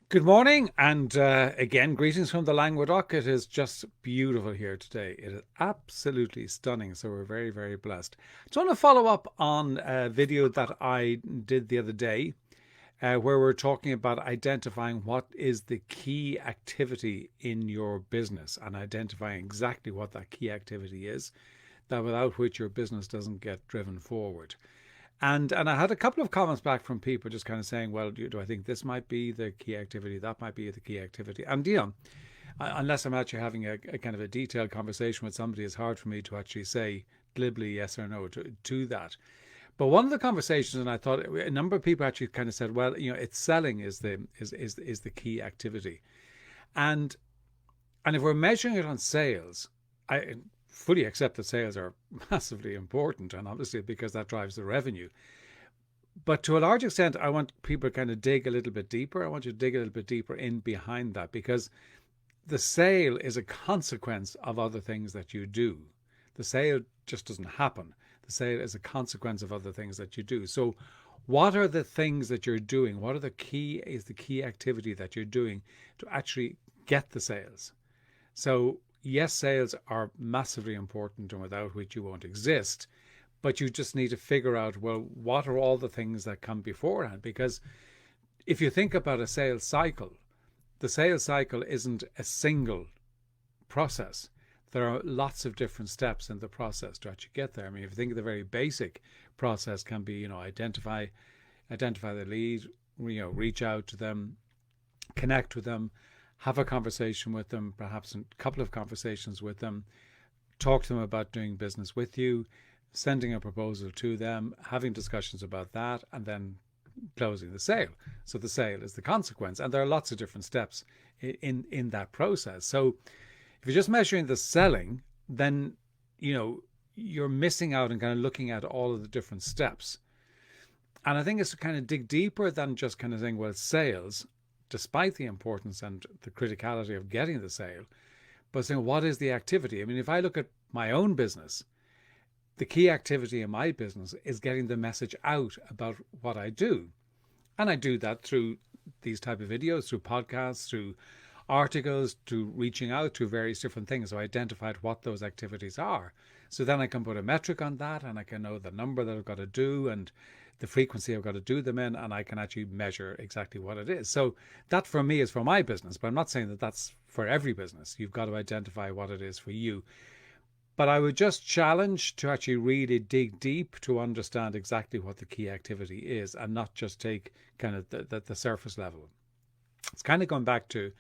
Good morning, and again, greetings from the Languedoc. It is just beautiful here today. It is absolutely stunning, so we're very, very blessed. I just want to follow up on a video that I did the other day, where we're talking about identifying what is the key activity in your business and identifying exactly what that key activity is, that without which your business doesn't get driven forward. And I had a couple of comments back from people just kind of saying, well, do I think this might be the key activity? That might be the key activity. And, unless I'm actually having a kind of a detailed conversation with somebody, it's hard for me to actually say glibly yes or no to that. But one of the conversations, and I thought a number of people actually kind of said, well, it's selling is the key activity. And and if we're measuring it on sales, I fully accept that sales are massively important, and obviously because that drives the revenue. But to a large extent, I want people to kind of dig a little bit deeper. I want you to dig a little bit deeper in behind that, because the sale is a consequence of other things that you do. The sale just doesn't happen. The sale is a consequence of other things that you do. So what are the things that you're doing? What are the key activity that you're doing to actually get the sales? So yes, sales are massively important and without which you won't exist. But you just need to figure out, well, what are all the things that come beforehand? Because if you think about a sales cycle, the sales cycle isn't a single process. There are lots of different steps in the process to actually get there. I mean, if you think of the very basic process can be, identify the lead, reach out to them, connect with them, have a conversation with them, perhaps a couple of conversations with them, talk to them about doing business with you, sending a proposal to them, having discussions about that, and then closing the sale. So the sale is the consequence, and there are lots of different steps in that process. So if you're just measuring the selling, then you're missing out and kind of looking at all of the different steps. And I think it's to kind of dig deeper than just kind of saying, well, sales, despite the importance and the criticality of getting the sale, but saying, what is the activity? I mean, if I look at my own business, the key activity in my business is getting the message out about what I do. And I do that through these type of videos, through podcasts, through articles, to reaching out to various different things. So I identified what those activities are. So then I can put a metric on that, and I can know the number that I've got to do and the frequency I've got to do them in, and I can actually measure exactly what it is. So that for me is for my business, but I'm not saying that that's for every business. You've got to identify what it is for you. But I would just challenge to actually really dig deep to understand exactly what the key activity is, and not just take kind of the surface level. It's kind of going back to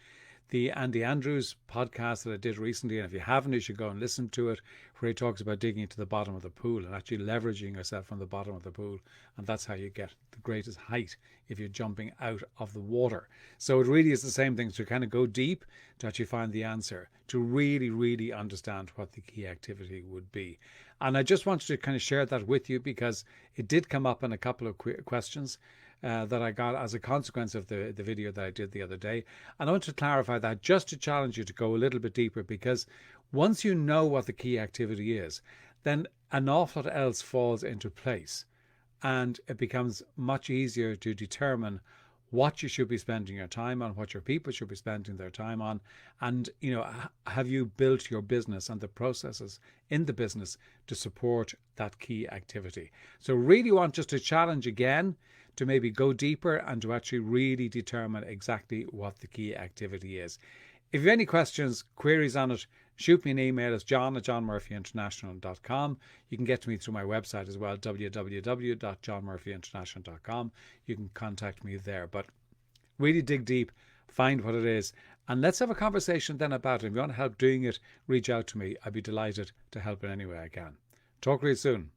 the Andy Andrews podcast that I did recently. And if you haven't, you should go and listen to it, where he talks about digging to the bottom of the pool and actually leveraging yourself from the bottom of the pool. And that's how you get the greatest height, if you're jumping out of the water. So it really is the same thing, to kind of go deep to actually find the answer, to really, really understand what the key activity would be. And I just wanted to kind of share that with you, because it did come up in a couple of questions that I got as a consequence of the video that I did the other day. And I want to clarify that, just to challenge you to go a little bit deeper, because once you know what the key activity is, then an awful lot else falls into place, and it becomes much easier to determine what you should be spending your time on, what your people should be spending their time on, and have you built your business and the processes in the business to support that key activity. So really want just to challenge again to maybe go deeper and to actually really determine exactly what the key activity is. If you have any questions, queries on it, shoot me an email. It's john@johnmurphyinternational.com. You can get to me through my website as well, www.johnmurphyinternational.com. You can contact me there. But really dig deep, find what it is, and let's have a conversation then about it. If you want help doing it, reach out to me. I'd be delighted to help in any way I can. Talk to you soon.